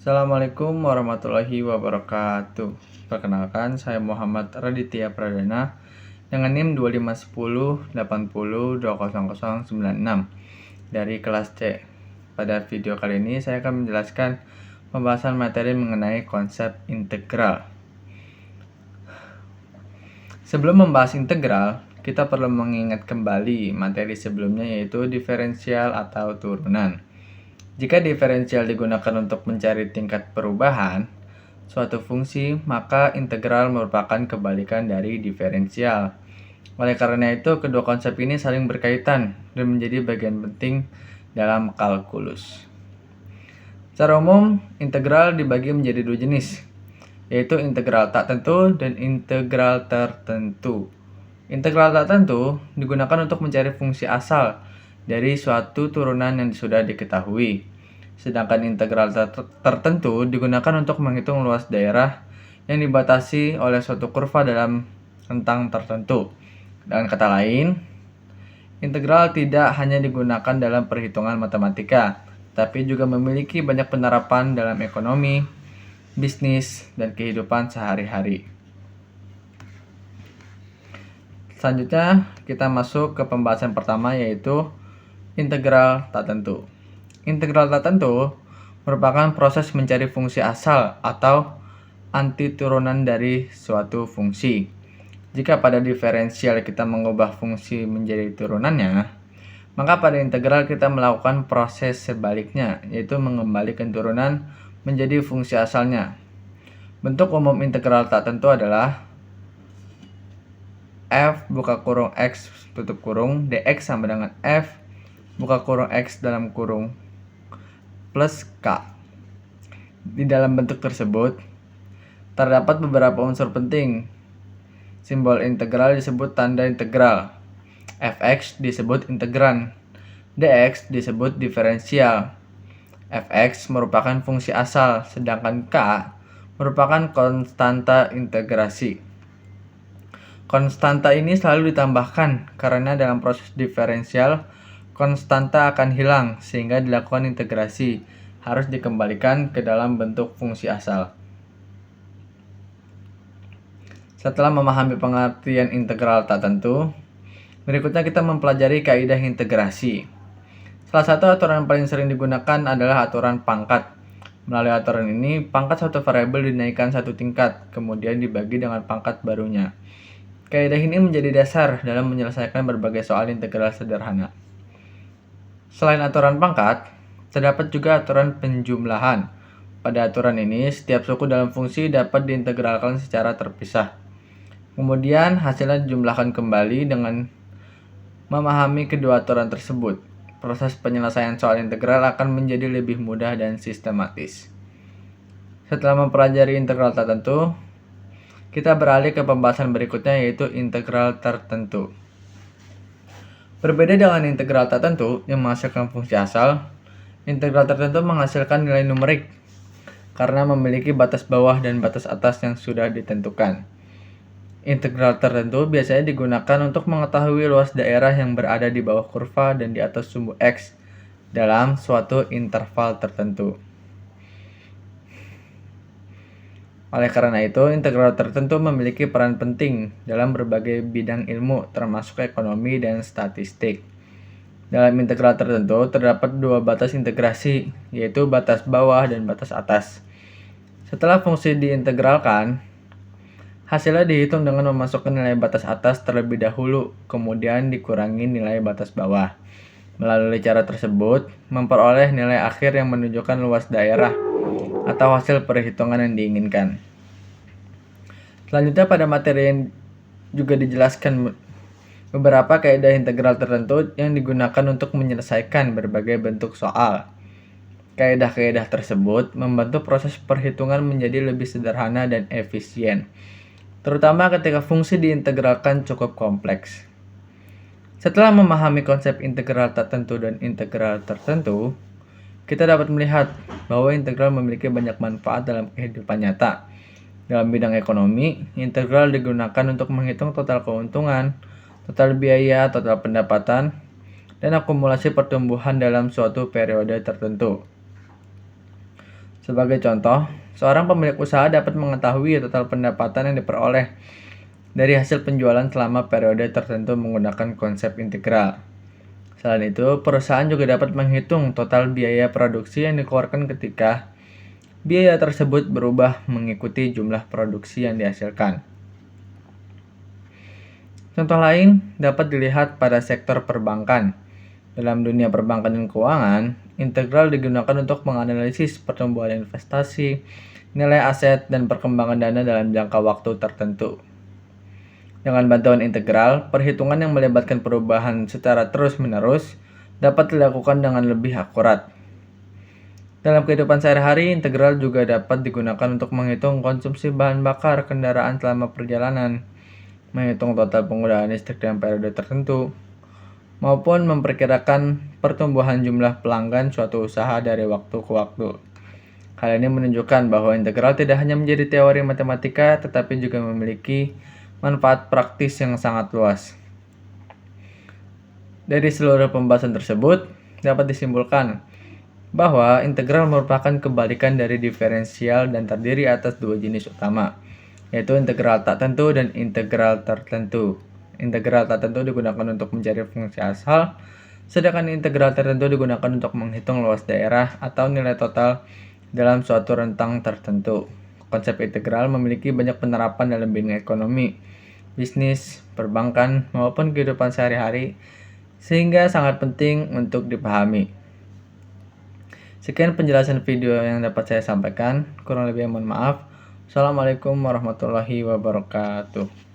Assalamualaikum warahmatullahi wabarakatuh. Perkenalkan, saya Muhammad Raditya Pradana dengan NIM 251080200096 dari kelas C. Pada video kali ini saya akan menjelaskan pembahasan materi mengenai konsep integral. Sebelum membahas integral, kita perlu mengingat kembali materi sebelumnya, yaitu diferensial atau turunan. Jika diferensial digunakan untuk mencari tingkat perubahan suatu fungsi, maka integral merupakan kebalikan dari diferensial. Oleh karena itu, kedua konsep ini saling berkaitan dan menjadi bagian penting dalam kalkulus. Secara umum, integral dibagi menjadi dua jenis, yaitu integral tak tentu dan integral tertentu. Integral tak tentu digunakan untuk mencari fungsi asal dari suatu turunan yang sudah diketahui. Sedangkan integral tertentu digunakan untuk menghitung luas daerah yang dibatasi oleh suatu kurva dalam rentang tertentu. Dengan kata lain, integral tidak hanya digunakan dalam perhitungan matematika, tapi juga memiliki banyak penerapan dalam ekonomi, bisnis, dan kehidupan sehari-hari. Selanjutnya, kita masuk ke pembahasan pertama, yaitu integral tak tentu. Integral tak tentu merupakan proses mencari fungsi asal atau antiturunan dari suatu fungsi. Jika pada diferensial kita mengubah fungsi menjadi turunannya, maka pada integral kita melakukan proses sebaliknya, yaitu mengembalikan turunan menjadi fungsi asalnya. Bentuk umum integral tak tentu adalah f buka kurung x tutup kurung dx sama dengan f buka kurung x dalam kurung plus k. Di dalam bentuk tersebut terdapat beberapa unsur penting. Simbol integral disebut tanda integral, fx disebut integran, dx disebut diferensial. Fx merupakan fungsi asal, sedangkan k merupakan konstanta integrasi. Konstanta ini selalu ditambahkan karena dalam proses diferensial konstanta akan hilang, sehingga dilakukan integrasi harus dikembalikan ke dalam bentuk fungsi asal. Setelah memahami pengertian integral tak tentu, berikutnya kita mempelajari kaidah integrasi. Salah satu aturan yang paling sering digunakan adalah aturan pangkat. Melalui aturan ini, pangkat suatu variabel dinaikkan satu tingkat, kemudian dibagi dengan pangkat barunya. Kaidah ini menjadi dasar dalam menyelesaikan berbagai soal integral sederhana. Selain aturan pangkat, terdapat juga aturan penjumlahan. Pada aturan ini, setiap suku dalam fungsi dapat diintegralkan secara terpisah. Kemudian, hasilnya dijumlahkan kembali. Dengan memahami kedua aturan tersebut, proses penyelesaian soal integral akan menjadi lebih mudah dan sistematis. Setelah mempelajari integral tak tentu, kita beralih ke pembahasan berikutnya, yaitu integral tertentu. Berbeda dengan integral tak tentu yang menghasilkan fungsi asal, integral tertentu menghasilkan nilai numerik karena memiliki batas bawah dan batas atas yang sudah ditentukan. Integral tertentu biasanya digunakan untuk mengetahui luas daerah yang berada di bawah kurva dan di atas sumbu X dalam suatu interval tertentu. Oleh karena itu, integral tertentu memiliki peran penting dalam berbagai bidang ilmu, termasuk ekonomi dan statistik. Dalam integral tertentu, terdapat dua batas integrasi, yaitu batas bawah dan batas atas. Setelah fungsi diintegralkan, hasilnya dihitung dengan memasukkan nilai batas atas terlebih dahulu, kemudian dikurangi nilai batas bawah. Melalui cara tersebut, memperoleh nilai akhir yang menunjukkan luas daerah atau hasil perhitungan yang diinginkan. Selanjutnya, pada materi yang juga dijelaskan beberapa kaidah integral tertentu yang digunakan untuk menyelesaikan berbagai bentuk soal. Kaidah-kaidah tersebut membantu proses perhitungan menjadi lebih sederhana dan efisien, terutama ketika fungsi diintegralkan cukup kompleks. Setelah memahami konsep integral tak tentu dan integral tertentu, kita dapat melihat bahwa integral memiliki banyak manfaat dalam kehidupan nyata. Dalam bidang ekonomi, integral digunakan untuk menghitung total keuntungan, total biaya, total pendapatan, dan akumulasi pertumbuhan dalam suatu periode tertentu. Sebagai contoh, seorang pemilik usaha dapat mengetahui total pendapatan yang diperoleh dari hasil penjualan selama periode tertentu menggunakan konsep integral. Selain itu, perusahaan juga dapat menghitung total biaya produksi yang dikeluarkan ketika biaya tersebut berubah mengikuti jumlah produksi yang dihasilkan. Contoh lain dapat dilihat pada sektor perbankan. Dalam dunia perbankan dan keuangan, integral digunakan untuk menganalisis pertumbuhan investasi, nilai aset, dan perkembangan dana dalam jangka waktu tertentu. Dengan bantuan integral, perhitungan yang melibatkan perubahan secara terus-menerus dapat dilakukan dengan lebih akurat. Dalam kehidupan sehari-hari, integral juga dapat digunakan untuk menghitung konsumsi bahan bakar kendaraan selama perjalanan, menghitung total penggunaan listrik dalam periode tertentu, maupun memperkirakan pertumbuhan jumlah pelanggan suatu usaha dari waktu ke waktu. Hal ini menunjukkan bahwa integral tidak hanya menjadi teori matematika, tetapi juga memiliki manfaat praktis yang sangat luas. Dari seluruh pembahasan tersebut, dapat disimpulkan bahwa integral merupakan kebalikan dari diferensial dan terdiri atas dua jenis utama, yaitu integral tak tentu dan integral tertentu. Integral tak tentu digunakan untuk mencari fungsi asal, sedangkan integral tertentu digunakan untuk menghitung luas daerah atau nilai total dalam suatu rentang tertentu. Konsep integral memiliki banyak penerapan dalam bidang ekonomi, bisnis, perbankan, maupun kehidupan sehari-hari, sehingga sangat penting untuk dipahami. Sekian penjelasan video yang dapat saya sampaikan, kurang lebih mohon maaf. Assalamualaikum warahmatullahi wabarakatuh.